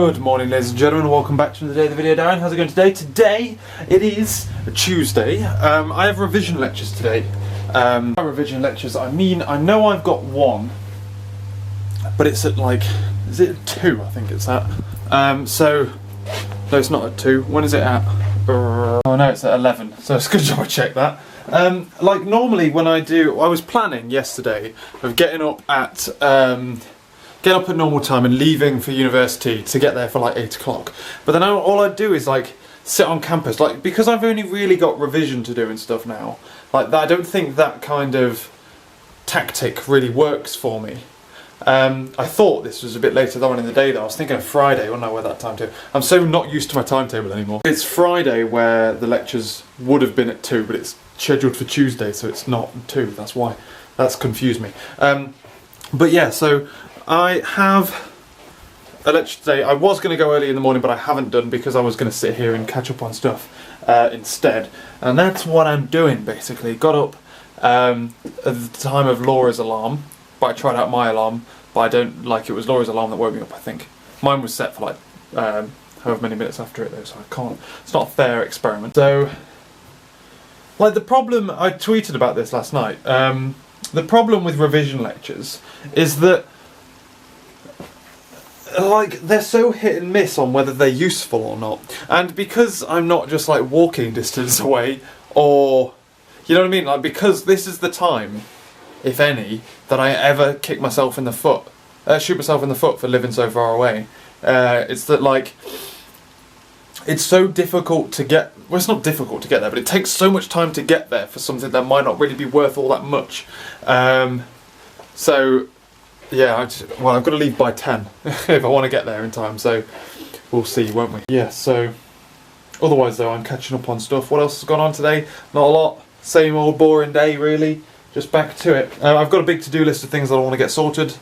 Good morning, ladies and gentlemen, welcome back to another day of the video. Darren, how's it going today? Today, it is a Tuesday. I have revision lectures today. By revision lectures, I mean, I know I've got one, but it's at like, is it at 2? I think it's at. No, it's not at 2. When is it at? Oh no, it's at 11, so it's a good job I checked that. Like normally when I was planning yesterday of getting up at normal time and leaving for university to get there for like 8 o'clock. But then all I do is like sit on campus, like because I've only really got revision to do and stuff now. Like I don't think that kind of tactic really works for me. I thought this was a bit later on in the day though. I was thinking of Friday, I don't know where that time to. I'm so not used to my timetable anymore. It's Friday where the lectures would have been at 2, but it's scheduled for Tuesday, so it's not 2. That's why. That's confused me. But yeah, so I have a lecture today. I was going to go early in the morning, but I haven't done because I was going to sit here and catch up on stuff instead. And that's what I'm doing basically. Got up at the time of Laura's alarm, but I tried out my alarm, but I don't like it was Laura's alarm that woke me up, I think. Mine was set for like however many minutes after it though, so I can't, it's not a fair experiment. So, like the problem, I tweeted about this last night, the problem with revision lectures is that like they're so hit and miss on whether they're useful or not. And because I'm not just like walking distance away, or you know what I mean, like because this is the time, if any, that I ever kick myself in the foot, shoot myself in the foot for living so far away. It's that like it's so difficult to get, well it's not difficult to get there, but it takes so much time to get there for something that might not really be worth all that much. So yeah, I've got to leave by 10 if I want to get there in time, so we'll see, won't we? Yeah, so otherwise though, I'm catching up on stuff. What else has gone on today? Not a lot. Same old boring day really, just back to it. I've got a big to-do list of things that I want to get sorted.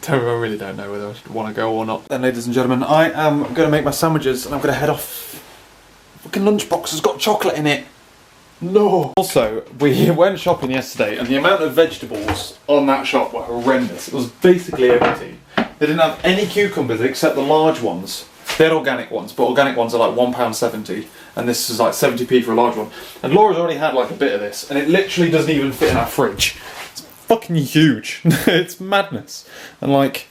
I really don't know whether I should want to go or not. Then ladies and gentlemen, I am going to make my sandwiches and I'm going to head off. Fucking lunchbox has got chocolate in it. No. Also, we went shopping yesterday and the amount of vegetables on that shop were horrendous. It was basically empty. They didn't have any cucumbers except the large ones. They had organic ones, but organic ones are like £1.70 and this is like 70p for a large one. And Laura's already had like a bit of this and it literally doesn't even fit in our fridge. It's fucking huge. It's madness. And like,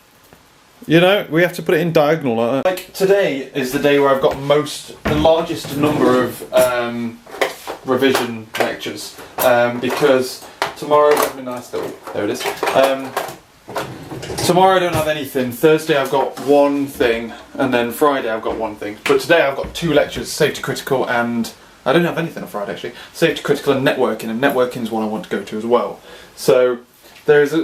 you know, we have to put it in diagonal like that. Like today is the day where I've got the largest number of revision lectures because tomorrow, let me nice little, there it is. Tomorrow I don't have anything, Thursday I've got one thing, and then Friday I've got one thing. But today I've got 2 lectures, safety critical and, I don't have anything on Friday actually, safety critical and networking is one I want to go to as well. So there is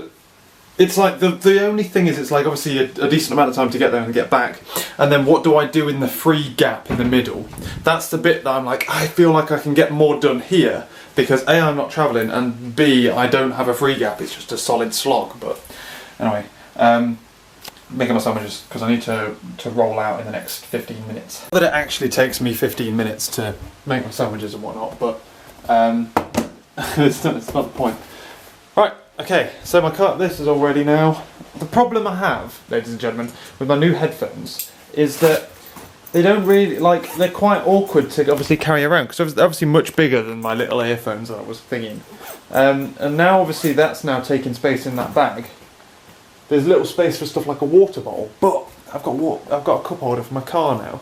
it's like the only thing is it's like obviously a decent amount of time to get there and get back, and then what do I do in the free gap in the middle? That's the bit that I'm like, I feel like I can get more done here because A, I'm not travelling, and B, I don't have a free gap, it's just a solid slog. But anyway, making my sandwiches because I need to roll out in the next 15 minutes. Not that it actually takes me 15 minutes to make my sandwiches and whatnot, but it's not the point. Right. Okay, so this is all ready now. The problem I have, ladies and gentlemen, with my new headphones is that they don't really, like, they're quite awkward to obviously carry around because they're obviously much bigger than my little earphones that I was thinking. And now obviously that's now taking space in that bag. There's little space for stuff like a water bottle, but I've got a cup holder for my car now.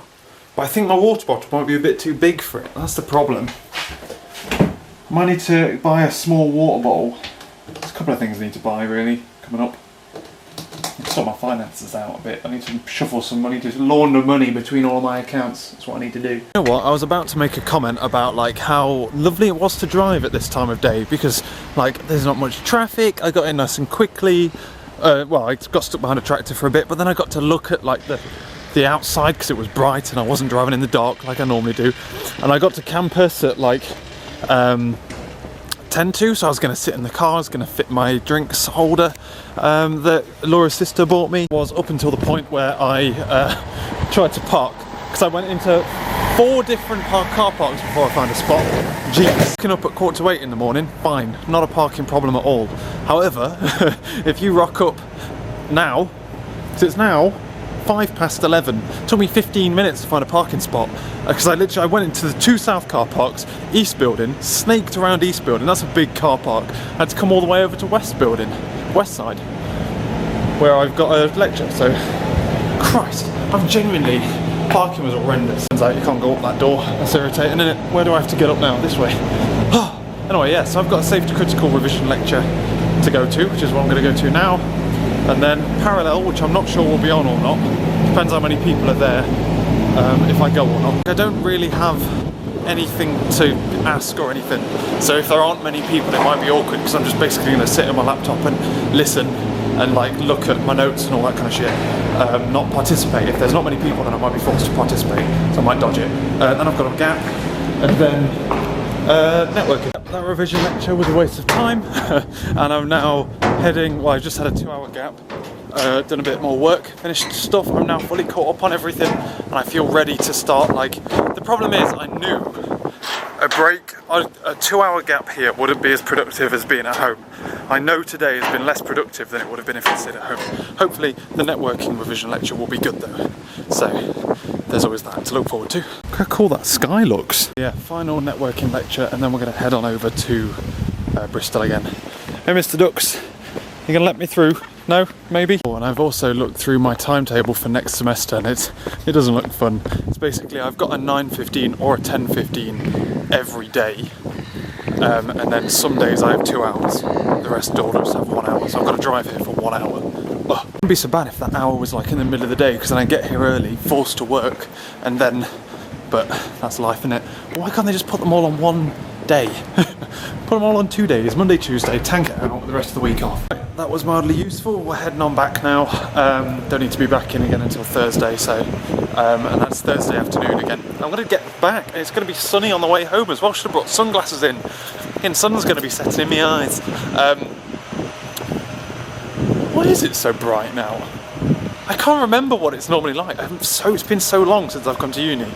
But I think my water bottle might be a bit too big for it. That's the problem. I might need to buy a small water bottle. There's a couple of things I need to buy really, coming up. I need to sort my finances out a bit. I need to shuffle some money, to launder money between all of my accounts. That's what I need to do. You know what, I was about to make a comment about like how lovely it was to drive at this time of day because like there's not much traffic, I got in nice and quickly. Well, I got stuck behind a tractor for a bit, but then I got to look at like the outside because it was bright and I wasn't driving in the dark like I normally do. And I got to campus at like 10 to, so I was going to sit in the car, I was going to fit my drinks holder that Laura's sister bought me. Was up until the point where I tried to park because I went into 4 different car parks before I find a spot. Jeez. Waking up at 7:45 in the morning, fine, not a parking problem at all. However, if you rock up now, because it's now 11:05. Took me 15 minutes to find a parking spot because I went into the 2 south car parks, East Building, snaked around East Building. That's a big car park. I had to come all the way over to West Building, West side, where I've got a lecture. So, Christ, I'm genuinely, parking was horrendous. Turns out you can't go up that door. That's irritating, isn't it? Where do I have to get up now? This way. Anyway, yeah. So I've got a safety critical revision lecture to go to, which is what I'm going to go to now. And then parallel, which I'm not sure will be on or not, depends how many people are there, if I go or not. I don't really have anything to ask or anything, so if there aren't many people it might be awkward because I'm just basically going to sit on my laptop and listen and like look at my notes and all that kind of shit, not participate. If there's not many people then I might be forced to participate, so I might dodge it. Then I've got a gap, and then networking. That revision lecture was a waste of time and I'm now heading, well I just had a 2-hour gap, done a bit more work, finished stuff. I'm now fully caught up on everything and I feel ready to start. Like, the problem is I knew a 2-hour gap here wouldn't be as productive as being at home. I know today has been less productive than it would have been if I stayed at home. Hopefully the networking revision lecture will be good though, so there's always that to look forward to. Look how cool that sky looks. Yeah, final networking lecture and then we're going to head on over to Bristol again. Hey Mr. Ducks, you going to let me through? No? Maybe? Oh, and I've also looked through my timetable for next semester and it doesn't look fun. It's basically I've got a 9:15 or a 10:15 every day. And then some days I have 2 hours, the rest all just have 1 hour, so I've got to drive here for 1 hour. Oh, it wouldn't be so bad if that hour was like in the middle of the day, because then I get here early, forced to work, and then, but that's life, innit? Why can't they just put them all on one day? Put them all on 2 days, Monday, Tuesday, tank it out with the rest of the week off. That was mildly useful. We're heading on back now. Don't need to be back in again until Thursday, so and that's Thursday afternoon again. I'm going to get back and it's going to be sunny on the way home as well. Should have brought sunglasses in. And sun's going to be setting in my eyes. Why is it so bright now? I can't remember what it's normally like. It's been so long since I've come to uni.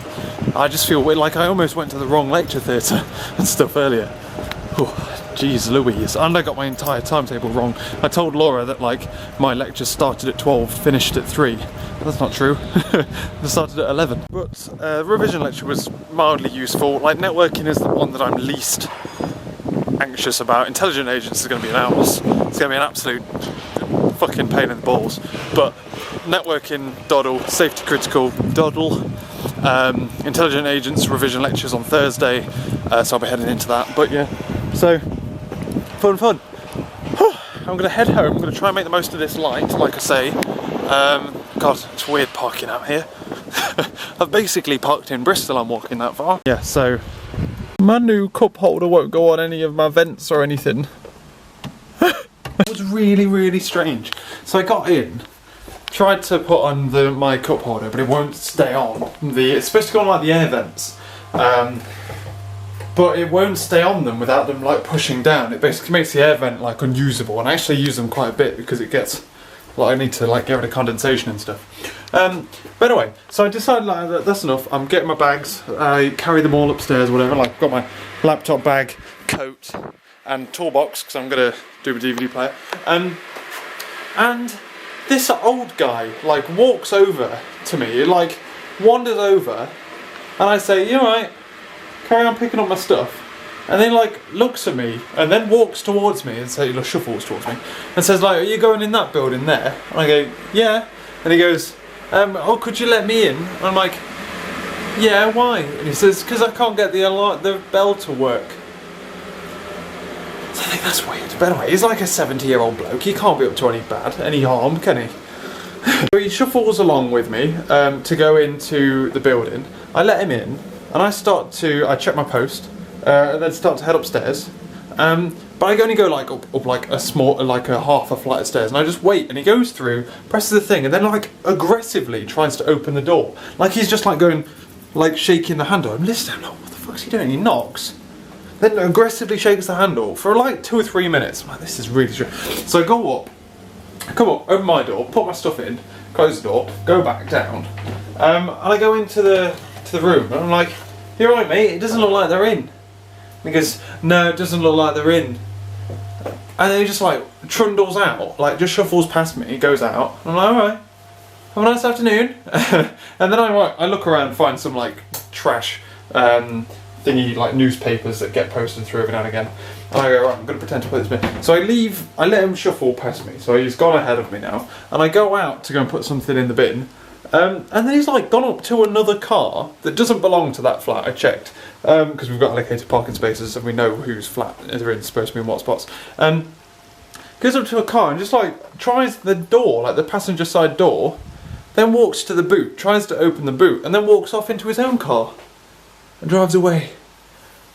I just feel weird, like I almost went to the wrong lecture theatre and stuff earlier. Jeez Louise, and I got my entire timetable wrong. I told Laura that like my lecture started at 12, finished at 3. That's not true. It started at 11. But revision lecture was mildly useful. Like, networking is the one that I'm least anxious about. Intelligent agents is going to be an hours. It's going to be an absolute fucking pain in the balls. But networking, doddle, safety critical, doddle. Intelligent agents revision lectures on Thursday, so I'll be heading into that. But yeah, so fun. I'm going to head home. I'm going to try and make the most of this light, like I say. God, it's weird parking out here. I've basically parked in Bristol, I'm walking that far. Yeah, so my new cup holder won't go on any of my vents or anything. It was really strange. So I got in, tried to put on my cup holder, but it won't stay on. It's supposed to go on like the air vents. But it won't stay on them without them like pushing down. It basically makes the air vent like unusable, and I actually use them quite a bit because it gets, like, I need to like get rid of condensation and stuff. But anyway, so I decided like that's enough. I'm getting my bags. I carry them all upstairs, whatever. Like, I've got my laptop bag, coat, and toolbox because I'm gonna do a DVD player. And this old guy like walks over to me, like wanders over, and I say, "You alright?" Carry on picking up my stuff, and then like looks at me and then walks towards me and shuffles towards me and says like, "Are you going in that building there?" And I go, "Yeah." And he goes, "Oh, could you let me in?" And I'm like, "Yeah, why?" And he says, "Because I can't get the bell to work." So I think that's weird. But anyway, he's like a 70-year-old bloke. He can't be up to any harm, can he? So he shuffles along with me to go into the building. I let him in. And I check my post, and then start to head upstairs. But I only go like up like a small, like a half a flight of stairs, and I just wait, and he goes through, presses the thing, and then like aggressively tries to open the door. Like he's just like going, like shaking the handle. I'm listening, I'm like, what the fuck's he doing? He knocks, then aggressively shakes the handle for like 2 or 3 minutes. I'm like, this is really strange. So I go up, come up, open my door, put my stuff in, close the door, go back down, and I go into the room, and I'm like, You're right, mate, it doesn't look like they're in. He goes, no, it doesn't look like they're in. And then he just like trundles out, like just shuffles past me, he goes out, and I'm like, alright, have a nice afternoon. And then I look around and find some like trash thingy, like newspapers that get posted through every now and again. And I go, right, I'm going to pretend to put this bin. So I let him shuffle past me, so he's gone ahead of me now, and I go out to go and put something in the bin. And then he's like gone up to another car that doesn't belong to that flat. I checked because we've got allocated parking spaces and we know whose flat they're in, supposed to be in what spots. Goes up to a car and just like tries the door, like the passenger side door, then walks to the boot, tries to open the boot, and then walks off into his own car and drives away.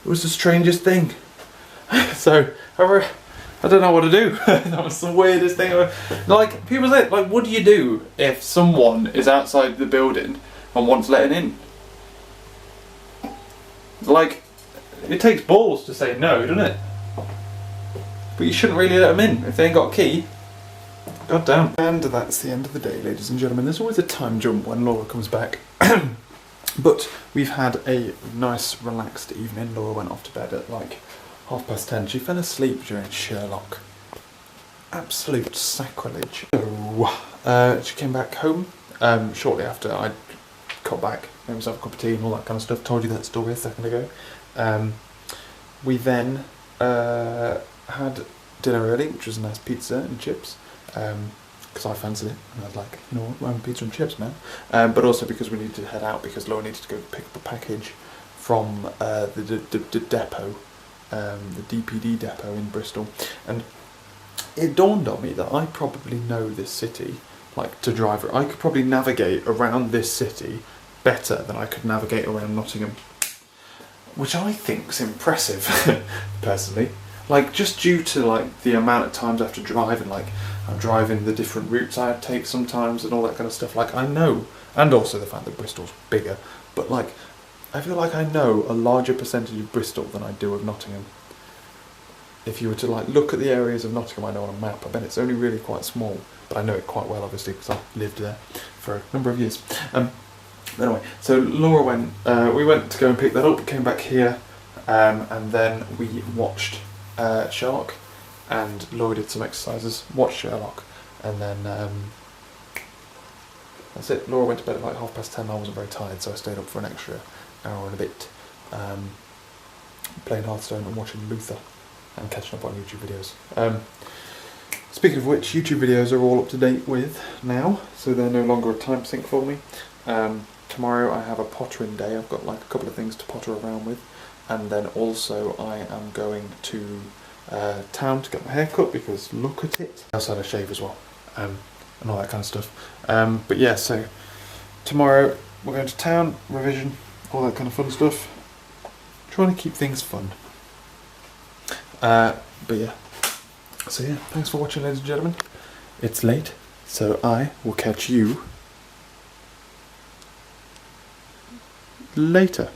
It was the strangest thing. So I don't know what to do. That was the weirdest thing ever. Like, people say, like, what do you do if someone is outside the building and wants letting in? Like, it takes balls to say no, doesn't it? But you shouldn't really let them in if they ain't got a key. God damn. And that's the end of the day, ladies and gentlemen. There's always a time jump when Laura comes back. But we've had a nice, relaxed evening. Laura went off to bed at like 10:30. She fell asleep during Sherlock. Absolute sacrilege. So, she came back home shortly after I got back. Made myself a cup of tea and all that kind of stuff. Told you that story a second ago. We then had dinner early, which was a nice pizza and chips. Because I fancied it, and I was like, you know what, we're having pizza and chips, man. But also because we needed to head out because Laura needed to go pick up a package from the depot. The DPD depot in Bristol, and it dawned on me that I probably know this city, like to drive. I could probably navigate around this city better than I could navigate around Nottingham, which I think's impressive, personally. Like just due to like the amount of times I have to drive, and like I'm driving the different routes I take sometimes and all that kind of stuff. Like I know, and also the fact that Bristol's bigger, but like. I feel like I know a larger percentage of Bristol than I do of Nottingham. If you were to like look at the areas of Nottingham I know on a map, I bet it's only really quite small, but I know it quite well obviously because I've lived there for a number of years. Anyway, so Laura went, we went to go and pick that up, came back here, and then we watched Sherlock, and Laura did some exercises, watched Sherlock, and then that's it. Laura went to bed at like 10:30. I wasn't very tired, so I stayed up for an extra hour and a bit, playing Hearthstone and watching Luther and catching up on YouTube videos. Speaking of which, YouTube videos are all up to date with now, so they're no longer a time sink for me. Tomorrow I have a pottering day. I've got like a couple of things to potter around with, and then also I am going to town to get my hair cut because look at it. I also had a shave as well, and all that kind of stuff. But yeah, so tomorrow we're going to town, revision, all that kind of fun stuff. Trying to keep things fun. But yeah. So yeah, thanks for watching, ladies and gentlemen. It's late, so I will catch you later.